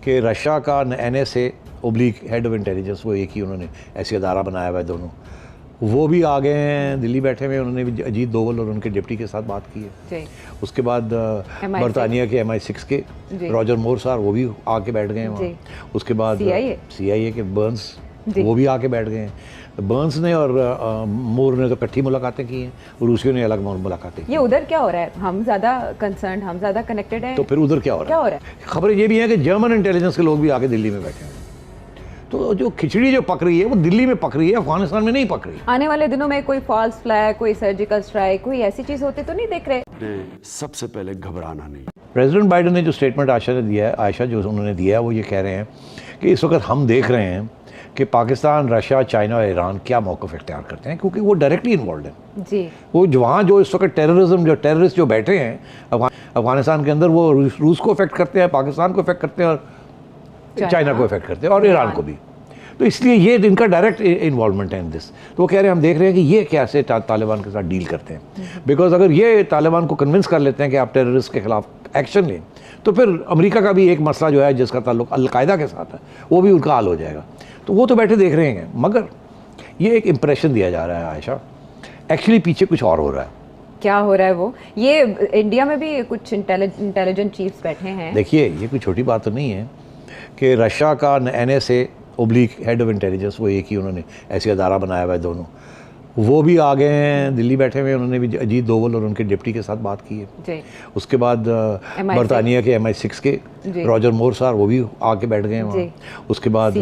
कि रशिया का NSA oblique head of intelligence, वो एक ही उन्होंने ऐसी अदारा बनाया हुआ है दोनों, वो भी आ गए हैं दिल्ली बैठे हुए। उन्होंने भी अजीत दोवल और उनके डिप्टी के साथ बात की है। उसके बाद बरतानिया के MI6 के रॉजर मोर साहब वो भी आके बैठ गए हैं वहाँ। उसके बाद CIA के बर्न्स वो भी आके बैठ गए हैं। बर्न्स ने और मोर ने तो इकट्ठी मुलाकातें की हैं, रूसियों ने अलग मुलाकातें की। ये उधर क्या हो रहा है? हम ज़्यादा कंसर्न, हम ज़्यादा कनेक्टेड हैं, तो फिर उधर क्या हो रहा है? खबरें ये भी हैं कि जर्मन इंटेलिजेंस के लोग भी आके दिल्ली में बैठे हैं। तो जो खिचड़ी जो पक रही है वो दिल्ली में पक रही है, अफगानिस्तान में नहीं पक रही। आने वाले दिनों में कोई फॉल्स फ्लैग, कोई सर्जिकल स्ट्राइक, कोई ऐसी चीज़ होती तो नहीं देख रहे? सबसे पहले घबराना नहीं। प्रेसिडेंट बाइडेन ने जो स्टेटमेंट आयशा जो उन्होंने दिया है, वो ये कह रहे हैं कि इस वक्त हम देख रहे हैं कि पाकिस्तान, रशिया, चाइना और ईरान क्या मौक़िफ़ इख्तियार करते हैं, क्योंकि वो डायरेक्टली इन्वॉल्व हैं जी। वो वहाँ जो इस वक्त टेररिस्ट जो बैठे हैं अफगानिस्तान के अंदर, वो रूस को इफेक्ट करते हैं, पाकिस्तान को इफेक्ट करते हैं और चाइना को इफेक्ट करते हैं और ईरान को भी। तो इसलिए ये इनका डायरेक्ट इन्वॉल्वमेंट है इन दिस। तो वो कह रहे हैं हम देख रहे हैं कि ये कैसे तालिबान के साथ डील करते हैं, बिकॉज अगर ये तालिबान को कन्विंस कर लेते हैं कि आप टेररिस्ट के खिलाफ एक्शन लें, तो फिर अमेरिका का भी एक मसला जो है जिसका ताल्लुक अलकायदा के साथ है, वो भी उनका हल हो जाएगा। तो वो तो बैठे देख रहे हैं, मगर ये एक इम्प्रेशन दिया जा रहा है आयशा, एक्चुअली पीछे कुछ और हो रहा है। क्या हो रहा है वो? ये इंडिया में भी कुछ इंटेलिजेंट चीफ्स बैठे हैं। देखिए, ये कोई छोटी बात तो नहीं है कि रशिया का NSA oblique head of intelligence, वो एक ही उन्होंने ऐसी अदारा बनाया हुआ है दोनों, वो भी आ गए हैं दिल्ली बैठे हुए। उन्होंने भी अजीत दोवल और उनके डिप्टी के साथ बात की है। उसके बाद बरतानिया के MI6 के रॉजर मोर साहब वो भी आके बैठ गए हैं वहाँ। उसके बाद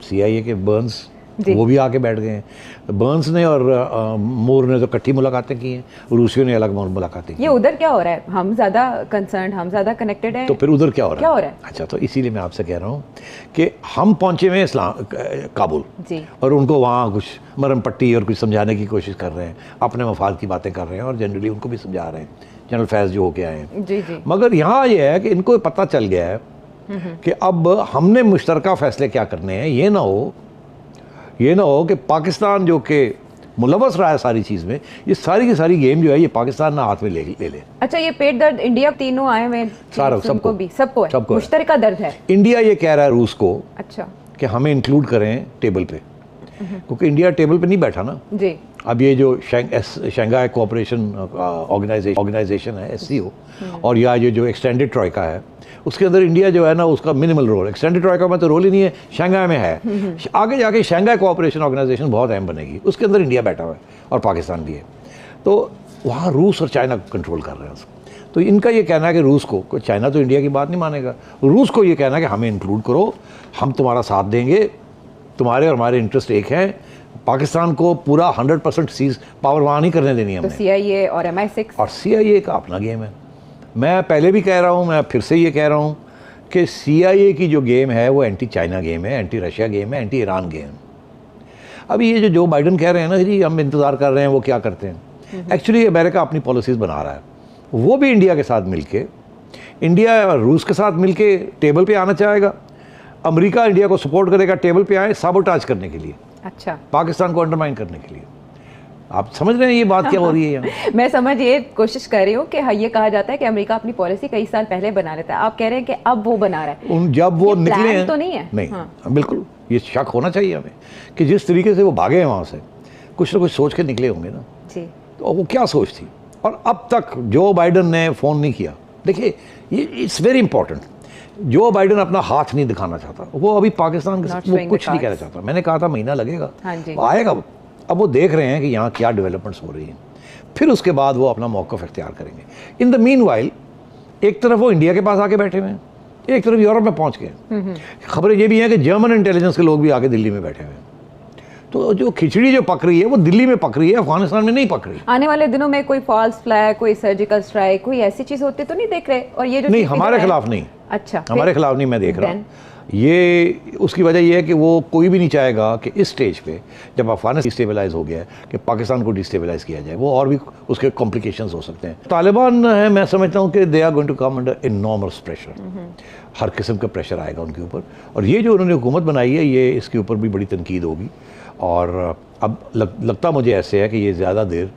CIA के बर्न्स वो भी आके बैठ गए हैं। बर्न्स ने और मोर ने तो इकट्ठी मुलाकातें की हैं, रूसियों ने अलग मुलाकातें की। ये उधर क्या हो रहा है? हम ज़्यादा कंसर्न, हम ज़्यादा कनेक्टेड हैं, तो फिर उधर क्या हो रहा है? अच्छा, तो इसीलिए मैं आपसे कह रहा हूँ कि हम पहुँचे हुए हैं काबुल जी, और उनको वहाँ कुछ मरम पट्टी और कुछ समझाने की कोशिश कर रहे हैं, अपने मफाद की बातें कर रहे हैं और जनरली उनको भी समझा रहे हैं, जनरल फैज़ जो होके आए हैं। जी जी। मगर यहाँ ये है कि इनको पता चल गया है कि अब हमने मुश्तरका फ़ैसले क्या करने हैं। ये ना हो कि पाकिस्तान जो कि मुलवस रहा है सारी चीज़ में, ये सारी की सारी गेम जो है ये पाकिस्तान ना हाथ में ले ले। अच्छा, ये पेट दर्द इंडिया तीनों आए हुए सबको है, मुश्तरका दर्द है। इंडिया ये कह रहा है रूस को, अच्छा, कि हमें इंक्लूड करें टेबल पे, क्योंकि इंडिया टेबल पे नहीं बैठा ना जी। अब ये जो शंघाई कोऑपरेशन ऑर्गेनाइजेशन है SCO, और या ये जो एक्सटेंडेड ट्रॉयका है, उसके अंदर इंडिया जो है ना उसका मिनिमल रोल, एक्सटेंडेड ट्रॉयका में तो रोल ही नहीं है, शंघाई में है। आगे जाके शंघाई कोऑपरेशन ऑर्गेनाइजेशन बहुत अहम बनेगी, उसके अंदर इंडिया बैठा हुआ है और पाकिस्तान भी है। तो वहाँ रूस और चाइना कंट्रोल कर रहे हैं उसको। तो इनका ये कहना है कि रूस को, चाइना तो इंडिया की बात नहीं मानेगा, रूस को ये कहना है कि हमें इंक्लूड करो, हम तुम्हारा साथ देंगे, तुम्हारे और हमारे इंटरेस्ट एक हैं, पाकिस्तान को पूरा 100% सीज पावर वहाँ नहीं करने देनी हमने। तो CIA और MI6 और CIA का अपना गेम है। मैं पहले भी कह रहा हूँ, मैं फिर से ये कह रहा हूँ कि CIA की जो गेम है वो एंटी चाइना गेम है, एंटी रशिया गेम है, एंटी ईरान गेम। अभी ये जो बाइडन कह रहे हैं ना जी हम इंतज़ार कर रहे हैं, वो क्या करते हैं, एक्चुअली अमेरिका अपनी पॉलिसीज़ बना रहा है। वो भी इंडिया के साथ मिलके, इंडिया और रूस के साथ मिलके टेबल पे आना चाहेगा। अमेरिका इंडिया को सपोर्ट करेगा टेबल पे आए साबोटाज करने के लिए, अच्छा, पाकिस्तान को अंडरमाइन करने के लिए। आप समझ रहे हैं ये बात क्या हो रही है यहाँ? मैं समझ ये कोशिश कर रही हूँ कि ये कहा जाता है कि अमेरिका अपनी पॉलिसी कई साल पहले बना लेता है, आप कह रहे हैं कि अब वो बना रहा है। जब वो निकले हैं तो नहीं है? नहीं, बिल्कुल ये शक होना चाहिए हमें कि जिस तरीके से वो भागे हैं वहाँ से, कुछ ना कुछ सोच के निकले होंगे ना जी। तो वो क्या सोच थी। और अब तक जो बाइडन ने फ़ोन नहीं किया। देखिए, ये इट्स वेरी इंपॉर्टेंट, जो बाइडन अपना हाथ नहीं दिखाना चाहता, वो अभी पाकिस्तान के साथ वो कुछ नहीं कहना चाहता। मैंने कहा था महीना लगेगा, आएगा। अब वो देख रहे हैं कि यहाँ क्या डेवलपमेंट्स हो रही हैं, फिर उसके बाद वो अपना मौक़िफ़ इख्तियार करेंगे। इन द मीन वाइल एक तरफ वो इंडिया के पास आके बैठे हुए हैं, एक तरफ यूरोप में पहुँच गए। खबरें ये भी हैं कि जर्मन इंटेलिजेंस के लोग भी आके दिल्ली में बैठे हुए हैं। तो जो खिचड़ी जो पक रही है वो दिल्ली में पक रही है, अफगानिस्तान में नहीं पक रही। आने वाले दिनों में कोई फॉल्स फ्लैग, कोई सर्जिकल स्ट्राइक, कोई ऐसी चीज़ होती तो नहीं देख रहे? और ये जो नहीं, हमारे खिलाफ नहीं। अच्छा, हमारे खिलाफ नहीं मैं देख रहा। ये उसकी वजह ये है कि वो कोई भी नहीं चाहेगा कि इस स्टेज पे जब अफगानिस्तान डिस्टेबलाइज हो गया है कि पाकिस्तान को डिस्टेबलाइज किया जाए। वो और भी उसके कॉम्प्लिकेशंस हो सकते हैं। तालिबान है, मैं समझता हूँ कि they are going to come under enormous pressure. हर किस्म का प्रेशर आएगा उनके ऊपर। और ये जो उन्होंने हुकूमत बनाई है, ये इसके ऊपर भी बड़ी तनकीद होगी और अब लगता मुझे ऐसे है कि ये ज़्यादा देर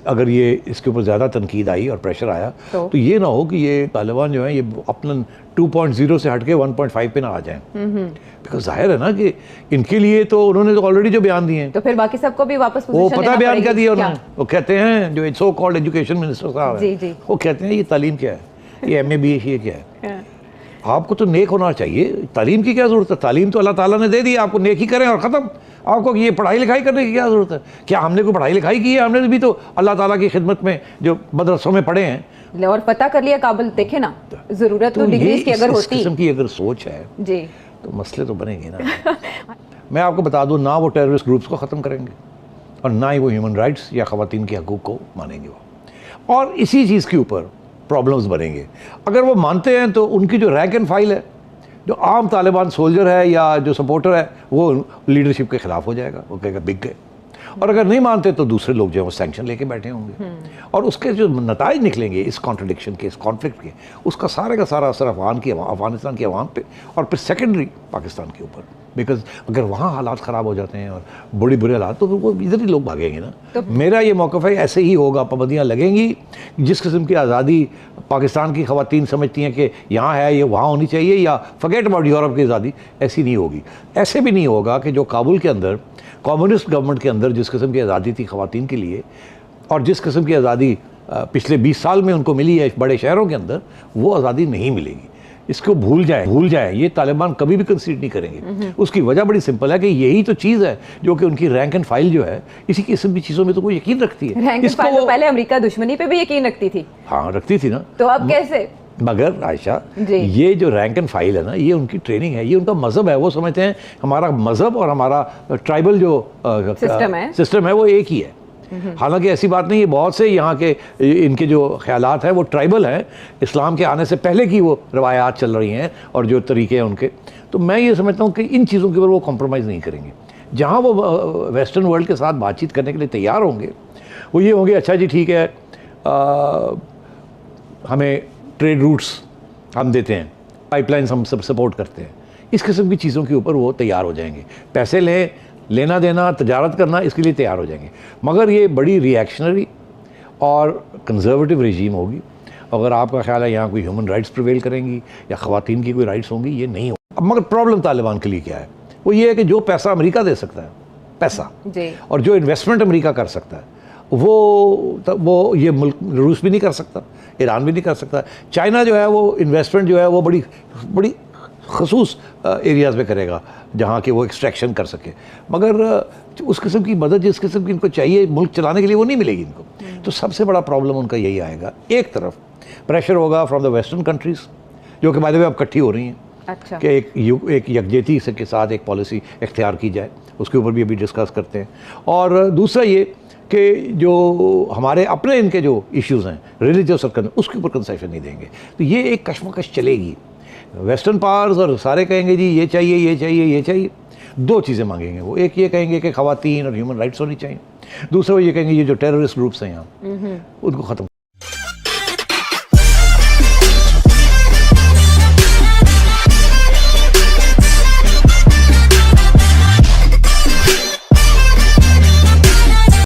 अगर ये इसके ऊपर ज़्यादा तनकीद आई और प्रेशर आया तो ये ना हो कि ये तालिबान जो है ये अपना 2.0 से हट के 1.5 पे ना आ जाएं। बिकॉज जाहिर है ना कि इनके लिए तो उन्होंने तो ऑलरेडी जो बयान दिए हैं, तो फिर बाकी सबको भी वापस वो पोजीशन पता लेना बयान क्या पड़ेगी। दिया उन्होंने, वो कहते हैं जो सो कॉल्ड एजुकेशन मिनिस्टर साहब जी, हैं, जी। वो कहते हैं ये तालीम क्या है, ये MA BA ये क्या है। हाँ। आपको तो नेक होना चाहिए, तालीम की क्या ज़रूरत है, तालीम तो अल्लाह ताला ने दे दी, आपको नेक ही करें और ख़त्म। आपको ये पढ़ाई लिखाई करने की क्या ज़रूरत है, क्या हमने कोई पढ़ाई लिखाई की है, हमने भी तो अल्लाह ताला की खिदमत में जो मदरसों में पढ़े हैं। और पता कर लिया काबिल, देखे ना जरूरत तो ये डिग्रीज की अगर इस होती किस्म की अगर सोच है जी तो मसले तो बनेंगे ना। मैं आपको बता दूं, ना वो टेररिस्ट ग्रुप्स को ख़त्म करेंगे और ना ही वो ह्यूमन राइट्स या ख़वातीन के हकूक़ को मानेंगे वो, और इसी चीज़ के ऊपर प्रॉब्लम्स बनेंगे। अगर वो मानते हैं तो उनकी जो रैंक एंड फाइल है, जो आम तालिबान सोल्जर है या जो सपोर्टर है, वो लीडरशिप के ख़िलाफ़ हो जाएगा, वो कहेगा बिक गए। और अगर नहीं मानते तो दूसरे लोग जो है वो सैंक्शन लेके बैठे होंगे और उसके जो नताइज निकलेंगे इस कॉन्ट्रडिक्शन के, इस कॉन्फ्लिक्ट के, उसका सारे का सारा असर अफगानिस्तान की आवाम पे और फिर सेकेंडरी पाकिस्तान के ऊपर। बिकॉज अगर वहाँ हालात ख़राब हो जाते हैं और बड़े बुरे हालात, तो वो इधर ही लोग भागेंगे ना। तो मेरा ये मौक़िफ़ है ऐसे ही होगा, पाबंदियाँ लगेंगी। जिस किस्म की आज़ादी पाकिस्तान की ख़वातीन समझती हैं कि यहाँ है ये वहाँ होनी चाहिए, या फॉरगेट अबाउट यूरोप की आज़ादी, ऐसी नहीं होगी। ऐसे भी नहीं होगा कि जो काबुल के अंदर कम्युनिस्ट गवर्नमेंट के अंदर जिस किस्म की आज़ादी थी ख़वातीन के लिए और जिस किस्म की आज़ादी पिछले 20 साल में उनको मिली है बड़े शहरों के अंदर, वो आज़ादी नहीं मिलेगी। इसको भूल जाएं, ये तालिबान कभी भी कंसीड नहीं करेंगे। उसकी वजह बड़ी सिंपल है कि यही तो चीज़ है जो कि उनकी रैंक एंड फाइल जो है इसी किस्म की चीज़ों में तो कोई यकीन रखती है। रैंक एंड फाइल तो पहले अमेरिका दुश्मनी पे भी यकीन रखती थी। हाँ, रखती थी ना, तो अब कैसे? मगर आयशा, ये जो रैंक एंड फाइल है ना, ये उनकी ट्रेनिंग है, ये उनका मज़हब है। वो समझते हैं हमारा मज़हब और हमारा ट्राइबल जो सिस्टम है वो एक ही है। हालांकि ऐसी बात नहीं है, बहुत से यहाँ के इनके जो ख्यालात हैं वो ट्राइबल हैं, इस्लाम के आने से पहले की वो रवायात चल रही हैं और जो तरीके हैं उनके। तो मैं ये समझता हूँ कि इन चीज़ों के ऊपर वो कॉम्प्रोमाइज़ नहीं करेंगे। जहाँ वो वेस्टर्न वर्ल्ड के साथ बातचीत करने के लिए तैयार होंगे, वो ये होंगे, अच्छा जी ठीक है, हमें ट्रेड रूट्स हम देते हैं, पाइपलाइंस हम सब सपोर्ट करते हैं, इस किस्म की चीज़ों के ऊपर वो तैयार हो जाएंगे। पैसे लेना देना, तजारत करना, इसके लिए तैयार हो जाएंगे। मगर ये बड़ी रिएक्शनरी और कंजर्वेटिव रजीम होगी। अगर आपका ख्याल है यहाँ कोई ह्यूमन राइट्स प्रिवेल करेंगी या ख़वातीन की कोई राइट्स होंगी, ये नहीं हो। अब मगर प्रॉब्लम तालिबान के लिए क्या है, वो ये है कि जो पैसा अमेरिका दे सकता है, पैसा जी, और जो इन्वेस्टमेंट अमेरिका कर सकता है, वो ये मुल्क रूस भी नहीं कर सकता, ईरान भी नहीं कर सकता। चाइना जो है वो इन्वेस्टमेंट जो है वो बड़ी खसूस एरियाज़ में करेगा जहाँ के वो एक्सट्रैक्शन कर सके, मगर उस किस्म की मदद जिस किस्म की इनको चाहिए मुल्क चलाने के लिए वो नहीं मिलेगी इनको। तो सबसे बड़ा प्रॉब्लम उनका यही आएगा। एक तरफ प्रेशर होगा फ्रॉम द वेस्टर्न कंट्रीज़, जो कि बाय द वे अब इकट्ठी हो रही हैं, अच्छा, कि एक यकजहती के साथ एक पॉलिसी इख्तियार की जाए, उसके ऊपर भी अभी डिस्कस करते हैं। और दूसरा ये कि जो हमारे अपने इनके जो इश्यूज़ हैं रिलीजियस और उसके ऊपर कंसेशन नहीं देंगे। तो ये एक कशमकश चलेगी। वेस्टर्न पावर्स और सारे कहेंगे जी ये चाहिए, ये चाहिए, ये चाहिए। दो चीज़ें मांगेंगे वो, एक ये कहेंगे कि ख़वातीन और ह्यूमन राइट्स होनी चाहिए, दूसरा वो ये कहेंगे ये जो टेररिस्ट ग्रुप्स हैं यहाँ उनको ख़त्म